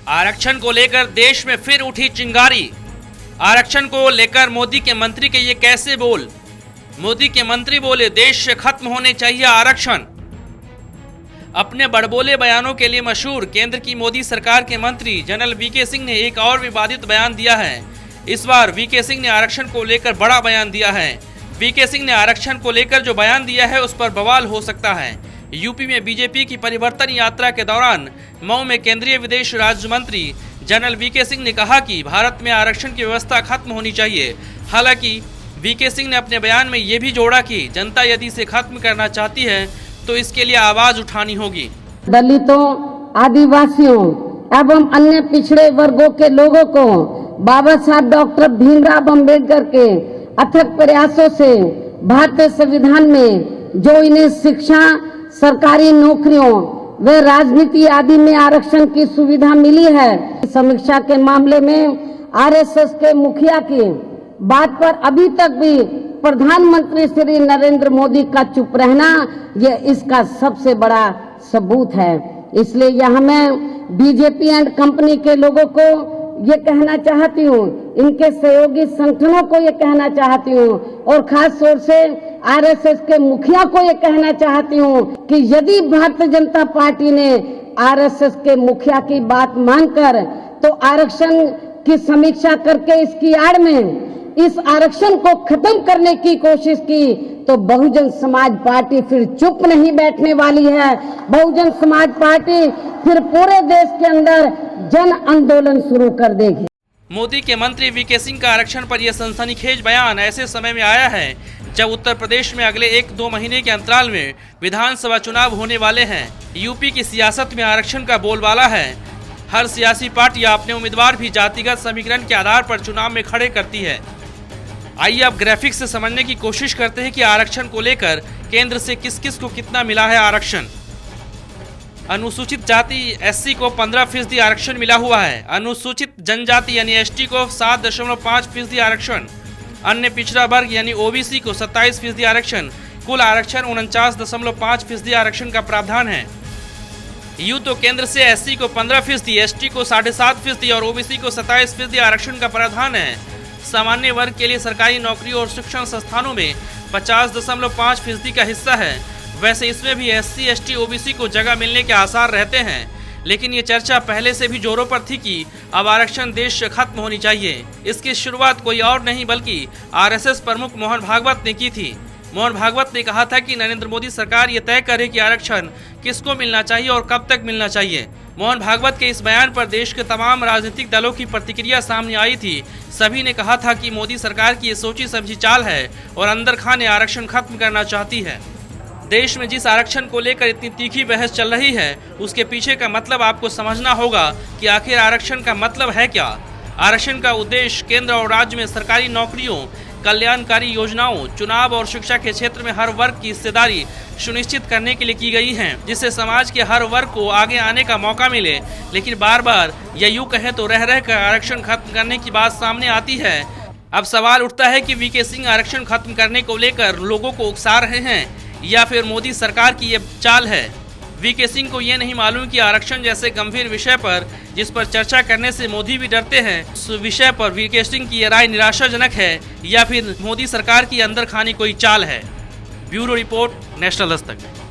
आरक्षण को लेकर देश में फिर उठी चिंगारी। आरक्षण को लेकर मोदी के मंत्री के ये कैसे बोल। मोदी के मंत्री बोले देश से खत्म होने चाहिए आरक्षण। अपने बड़बोले बयानों के लिए मशहूर केंद्र की मोदी सरकार के मंत्री जनरल वीके सिंह ने एक और विवादित बयान दिया है। इस बार वीके सिंह ने आरक्षण को लेकर बड़ा बयान दिया है। वीके सिंह ने आरक्षण को लेकर जो बयान दिया है उस पर बवाल हो सकता है। यूपी में बीजेपी की परिवर्तन यात्रा के दौरान मऊ में केंद्रीय विदेश राज्य मंत्री जनरल वीके सिंह ने कहा कि भारत में आरक्षण की व्यवस्था खत्म होनी चाहिए। हालांकि वीके सिंह ने अपने बयान में ये भी जोड़ा कि जनता यदि इसे खत्म करना चाहती है तो इसके लिए आवाज उठानी होगी। दलितों, आदिवासियों एवं अन्य पिछड़े वर्गों के लोगों को बाबा साहब डॉक्टर भीमराव अम्बेडकर के अथक प्रयासों से भारतीय संविधान में जो इन्हें शिक्षा, सरकारी नौकरियों व राजनीति आदि में आरक्षण की सुविधा मिली है, समीक्षा के मामले में आरएसएस के मुखिया की बात पर अभी तक भी प्रधानमंत्री श्री नरेंद्र मोदी का चुप रहना ये इसका सबसे बड़ा सबूत है। इसलिए यहाँ मैं बीजेपी एंड कंपनी के लोगों को ये कहना चाहती हूँ, इनके सहयोगी संगठनों को ये कहना चाहती हूँ और खास तौर से आरएसएस के मुखिया को ये कहना चाहती हूँ कि यदि भारतीय जनता पार्टी ने आरएसएस के मुखिया की बात मानकर तो आरक्षण की समीक्षा करके इसकी आड़ में इस आरक्षण को खत्म करने की कोशिश की तो बहुजन समाज पार्टी फिर चुप नहीं बैठने वाली है। बहुजन समाज पार्टी फिर पूरे देश के अंदर जन आंदोलन शुरू कर देगी। मोदी के मंत्री वीके सिंह का आरक्षण पर यह सनसनीखेज बयान ऐसे समय में आया है जब उत्तर प्रदेश में अगले 1-2 महीने के अंतराल में विधानसभा चुनाव होने वाले हैं। यूपी की सियासत में आरक्षण का बोलबाला है। हर सियासी पार्टी अपने उम्मीदवार भी जातिगत समीकरण के आधार पर चुनाव में खड़े करती है। आइए अब ग्राफिक्स से समझने की कोशिश करते हैं कि आरक्षण को लेकर केंद्र से किस किस को कितना मिला है आरक्षण। अनुसूचित जाति एससी को 15% आरक्षण मिला हुआ है। अनुसूचित जनजाति यानी एसटी को 7.5% आरक्षण। अन्य पिछड़ा वर्ग यानी ओबीसी को 27% आरक्षण। कुल आरक्षण 49.5% आरक्षण का प्रावधान है। यूं तो केंद्र से एससी को 15%, एसटी को 7.5% और ओबीसी को 27% आरक्षण का प्रावधान है। सामान्य वर्ग के लिए सरकारी नौकरी और शिक्षण संस्थानों में 50.5% का हिस्सा है। वैसे इसमें भी एससी, एसटी, ओबीसी को जगह मिलने के आसार रहते हैं, लेकिन ये चर्चा पहले से भी जोरों पर थी कि अब आरक्षण देश से खत्म होनी चाहिए। इसकी शुरुआत कोई और नहीं बल्कि आरएसएस प्रमुख मोहन भागवत ने की थी। मोहन भागवत ने कहा था कि नरेंद्र मोदी सरकार ये तय करे कि आरक्षण किसको मिलना चाहिए और कब तक मिलना चाहिए। मोहन भागवत के इस बयान पर देश के तमाम राजनीतिक दलों की प्रतिक्रिया सामने आई थी। सभी ने कहा था कि मोदी सरकार की ये सोची समझी चाल है और अंदर खाने आरक्षण खत्म करना चाहती है। देश में जिस आरक्षण को लेकर इतनी तीखी बहस चल रही है उसके पीछे का मतलब आपको समझना होगा कि आखिर आरक्षण का मतलब है क्या। आरक्षण का उद्देश्य केंद्र और राज्य में सरकारी नौकरियों, कल्याणकारी योजनाओं, चुनाव और शिक्षा के क्षेत्र में हर वर्ग की हिस्सेदारी सुनिश्चित करने के लिए की गई है, जिससे समाज के हर वर्ग को आगे आने का मौका मिले। लेकिन बार बार या यूं कहें तो रह रह कर आरक्षण खत्म करने की बात सामने आती है। अब सवाल उठता है कि वीके सिंह आरक्षण खत्म करने को लेकर लोगों को उकसा रहे हैं या फिर मोदी सरकार की ये चाल है। वीके सिंह को ये नहीं मालूम कि आरक्षण जैसे गंभीर विषय पर जिस पर चर्चा करने से मोदी भी डरते हैं, उस विषय पर वीके सिंह की ये राय निराशाजनक है या फिर मोदी सरकार की अंदर खानी कोई चाल है। Bureau report, national Dastak.